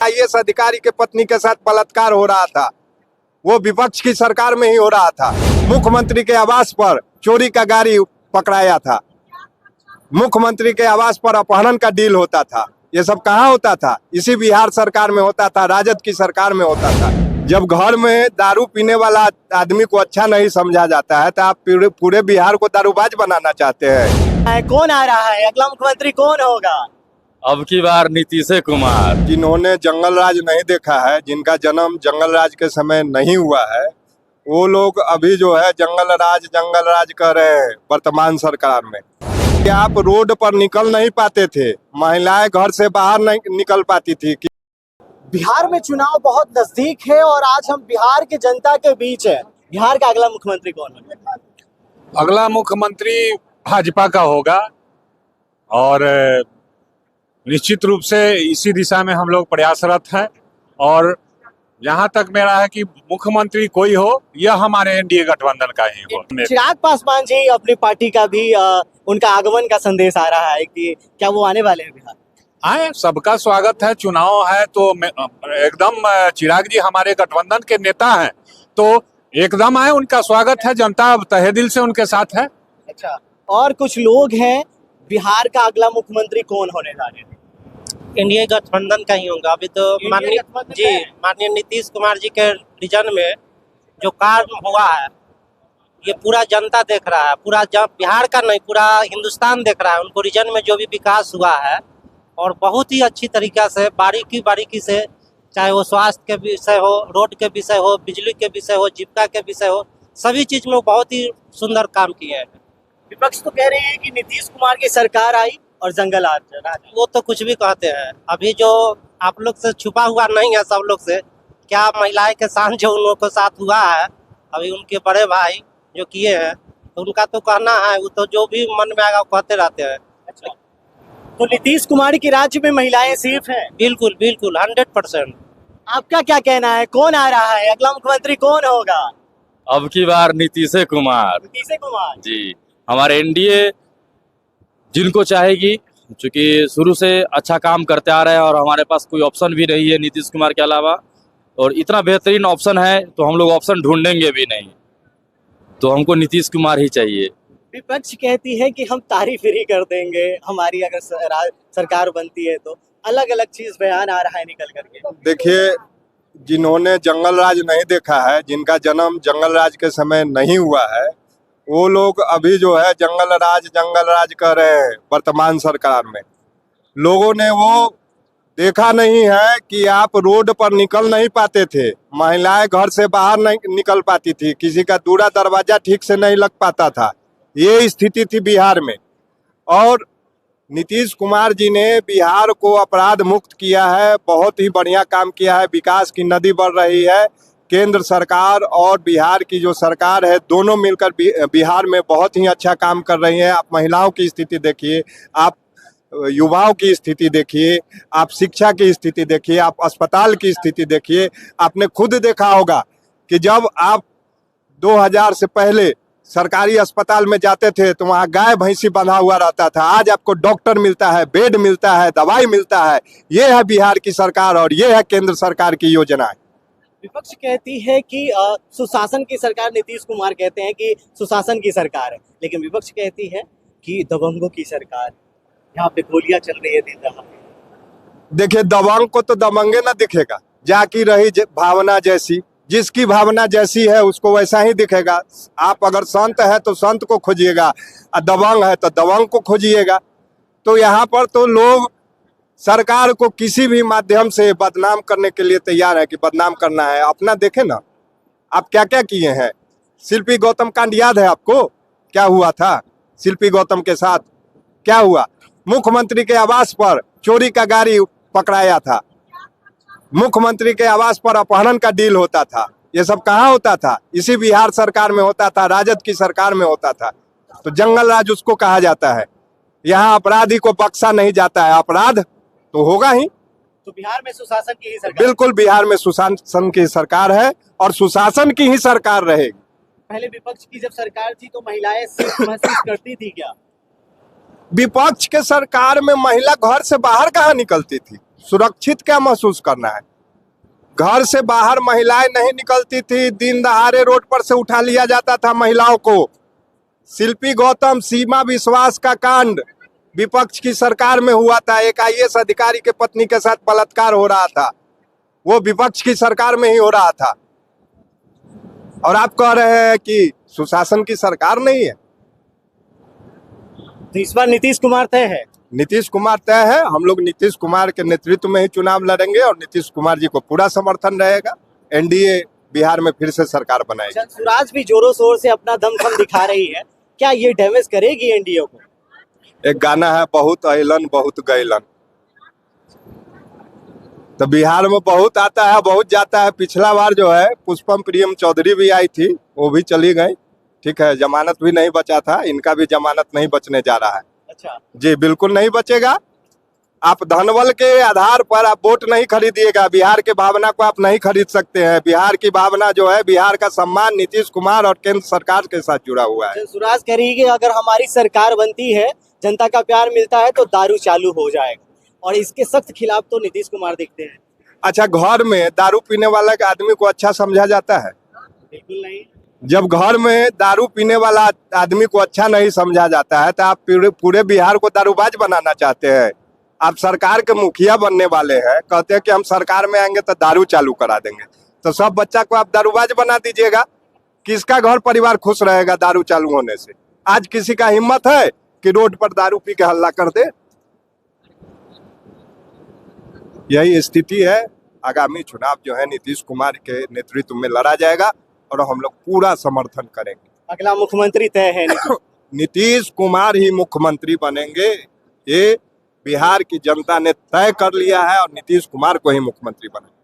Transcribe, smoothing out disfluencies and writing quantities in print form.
IAS अधिकारी के पत्नी के साथ बलात्कार हो रहा था, वो विपक्ष की सरकार में ही हो रहा था। मुख्यमंत्री के आवास पर चोरी का गाड़ी पकड़ाया था, मुख्यमंत्री के आवास पर अपहरण का डील होता था। ये सब कहाँ होता था? इसी बिहार सरकार में होता था, राजद की सरकार में होता था। जब घर में दारू पीने वाला आदमी को अच्छा नहीं समझा जाता है तो आप पूरे बिहार को दारूबाज बनाना चाहते हैं। कौन आ रहा है? अगला मुख्यमंत्री कौन होगा? अब की बार नीतीश कुमार। जिन्होंने जंगल राज नहीं देखा है, जिनका जन्म जंगल राज के समय नहीं हुआ है, वो लोग अभी जो है जंगल राज कर रहे हैं वर्तमान सरकार में। कि आप रोड पर निकल नहीं पाते थे, महिलाएं घर से बाहर नहीं निकल पाती थी। बिहार में चुनाव बहुत नजदीक है और आज हम बिहार के जनता के बीच है। बिहार का अगला मुख्यमंत्री कौन होगा? अगला मुख्यमंत्री भाजपा का होगा और निश्चित रूप से इसी दिशा में हम लोग प्रयासरत हैं। और जहां तक मेरा है कि मुख्यमंत्री कोई हो, यह हमारे एनडीए गठबंधन का ही हो। चिराग पासवान जी अपनी पार्टी का भी उनका आगमन का संदेश आ रहा है कि क्या वो आने वाले हैं बिहार? आए, सबका स्वागत है। चुनाव है तो एकदम चिराग जी हमारे गठबंधन के नेता हैं, तो एकदम आए, उनका स्वागत है। जनता तहे दिल से उनके साथ है। अच्छा, और कुछ लोग हैं, बिहार का अगला मुख्यमंत्री कौन होने जा रहे हैं? इंडिया गठबंधन का ही होगा। अभी तो माननीय नीतीश कुमार जी के रीजन में जो काम हुआ है, ये पूरा जनता देख रहा है। पूरा बिहार का नहीं, पूरा हिंदुस्तान देख रहा है। उनको रीजन में जो भी विकास हुआ है और बहुत ही अच्छी तरीका से बारीकी से, चाहे वो स्वास्थ्य के विषय हो, रोड के विषय हो, बिजली के विषय हो, जीविका के विषय हो, सभी चीज में बहुत ही सुंदर काम किए हैं। विपक्ष तो कह रहे हैं कि नीतीश कुमार की सरकार आई और जंगल आज। वो तो कुछ भी कहते हैं। अभी जो आप लोग से छुपा हुआ नहीं है, सब लोग से क्या महिलाएं के साथ जो उन लोगों के साथ हुआ है, अभी उनके बड़े भाई जो किए हैं, तो उनका तो कहना है, वो तो जो भी मन में आएगा वो कहते रहते हैं। अच्छा, तो नीतीश कुमार के राज्य में महिलाएं सेफ हैं? बिल्कुल 100%। आपका क्या कहना है? कौन आ रहा है? अगला मुख्यमंत्री कौन होगा? अब की बार नीतीश कुमार जी, हमारे एनडीए जिनको चाहेगी, क्योंकि शुरू से अच्छा काम करते आ रहे हैं और हमारे पास कोई ऑप्शन भी नहीं है नीतीश कुमार के अलावा। और इतना बेहतरीन ऑप्शन है तो हम लोग ऑप्शन ढूंढेंगे भी नहीं, तो हमको नीतीश कुमार ही चाहिए। विपक्ष कहती है कि हम तारीफ ही कर देंगे हमारी अगर सरकार बनती है तो। अलग अलग चीज बयान आ रहा है निकल करके। देखिए, जिन्होंने जंगल राज नहीं देखा है, जिनका जन्म जंगल राज के समय नहीं हुआ है, वो लोग अभी जो है जंगल राज कर रहे हैं वर्तमान सरकार में। लोगों ने वो देखा नहीं है कि आप रोड पर निकल नहीं पाते थे, महिलाएं घर से बाहर नहीं निकल पाती थी, किसी का दूरा दरवाजा ठीक से नहीं लग पाता था। ये स्थिति थी बिहार में। और नीतीश कुमार जी ने बिहार को अपराध मुक्त किया है, बहुत ही बढ़िया काम किया है। विकास की नदी बढ़ रही है। केंद्र सरकार और बिहार की जो सरकार है, दोनों मिलकर बिहार में बहुत ही अच्छा काम कर रही हैं। आप महिलाओं की स्थिति देखिए, आप युवाओं की स्थिति देखिए, आप शिक्षा की स्थिति देखिए, आप अस्पताल की स्थिति देखिए। आपने खुद देखा होगा कि जब आप 2000 से पहले सरकारी अस्पताल में जाते थे तो वहाँ गाय भैंसी बंधा हुआ रहता था। आज आपको डॉक्टर मिलता है, बेड मिलता है, दवाई मिलता है। ये है बिहार की सरकार और ये है केंद्र सरकार की योजना। विपक्ष कहती है कि सुशासन की सरकार, नीतीश कुमार कहते हैं कि सुशासन की सरकार है, लेकिन विपक्ष कहती है कि दबंगों की सरकार, यहाँ पे गोलियां चल रही है दिन रात। देखिए, दबंग को तो दबंगे ना दिखेगा, जाकी रही भावना जैसी, जिसकी भावना जैसी है उसको वैसा ही दिखेगा। आप अगर संत है तो संत को खोजिएगा, और दबंग है तो दबंग को खोजिएगा। तो यहाँ पर तो लोग सरकार को किसी भी माध्यम से बदनाम करने के लिए तैयार है कि बदनाम करना है। अपना देखें ना, आप क्या क्या किए हैं। शिल्पी गौतम कांड याद है आपको? क्या हुआ था शिल्पी गौतम के साथ? क्या हुआ? मुख्यमंत्री के आवास पर चोरी का गाड़ी पकड़ाया था, मुख्यमंत्री के आवास पर अपहरण का डील होता था। ये सब कहाँ होता था? इसी बिहार सरकार में होता था, राजद की सरकार में होता था। तो जंगल राज उसको कहा जाता है। यहाँ अपराधी को बख्शा नहीं जाता है, अपराध तो होगा ही। तो बिहार में सुशासन की ही सरकार? बिल्कुल, बिहार में सुशासन की सरकार है और सुशासन की ही सरकार रहेगी। पहले विपक्ष की जब सरकार थी तो महिलाएं सिर्फ महसूस करती थी क्या? विपक्ष के सरकार में महिला घर से बाहर कहाँ निकलती थी? सुरक्षित क्या महसूस करना है? घर से बाहर महिलाएं नहीं निकलती थी, दिन दहाड़े रोड पर से उठा लिया जाता था महिलाओं को। शिल्पी गौतम, सीमा विश्वास का कांड विपक्ष की सरकार में हुआ था। एक आईएएस अधिकारी के पत्नी के साथ बलात्कार हो रहा था, वो विपक्ष की सरकार में ही हो रहा था। और आप कह रहे हैं कि सुशासन की सरकार नहीं है। तो इस बार नीतीश कुमार तय है। नीतीश कुमार तय है। हम लोग नीतीश कुमार के नेतृत्व में ही चुनाव लड़ेंगे और नीतीश कुमार जी को पूरा समर्थन रहेगा। एनडीए बिहार में फिर से सरकार बनाएगी। स्वराज भी जोरों शोर से अपना दमखम दिखा रही है, क्या ये डैमेज करेगी एनडीए को? एक गाना है, बहुत अहिलन बहुत गैलन। तो बिहार में बहुत आता है बहुत जाता है। पिछला बार जो है पुष्पम प्रियम चौधरी भी आई थी, वो भी चली गई। ठीक है, जमानत भी नहीं बचा था, इनका भी जमानत नहीं बचने जा रहा है। अच्छा जी बिल्कुल नहीं बचेगा। आप धनबल के आधार पर आप वोट नहीं खरीदिएगा। बिहार के भावना को आप नहीं खरीद सकते हैं। बिहार की भावना जो है, बिहार का सम्मान नीतीश कुमार और केंद्र सरकार के साथ जुड़ा हुआ है। स्वराज कह रही है कि अगर हमारी सरकार बनती है, जनता का प्यार मिलता है तो दारू चालू हो जाएगा, और इसके सख्त खिलाफ तो नीतीश कुमार दिखते हैं। अच्छा, घर में दारू पीने वाला के आदमी को अच्छा समझा जाता है? बिल्कुल नहीं। जब घर में दारू पीने वाला आदमी को अच्छा नहीं समझा जाता है तो आप पूरे बिहार को दारूबाज बनाना चाहते हैं। आप सरकार के मुखिया बनने वाले हैं, कहते हैं कि हम सरकार में आएंगे तो दारू चालू करा देंगे। तो सब बच्चा को आप दारूबाज बना दीजिएगा। किसका घर परिवार खुश रहेगा दारू चालू होने से? आज किसी का हिम्मत है कि रोड पर दारू पी के हल्ला कर दे? यही स्थिति है। आगामी चुनाव जो है नीतीश कुमार के नेतृत्व में लड़ा जाएगा और हम लोग पूरा समर्थन करेंगे। अगला मुख्यमंत्री तय है। नीतीश कुमार ही मुख्यमंत्री बनेंगे, ये बिहार की जनता ने तय कर लिया है और नीतीश कुमार को ही मुख्यमंत्री बनेंगे।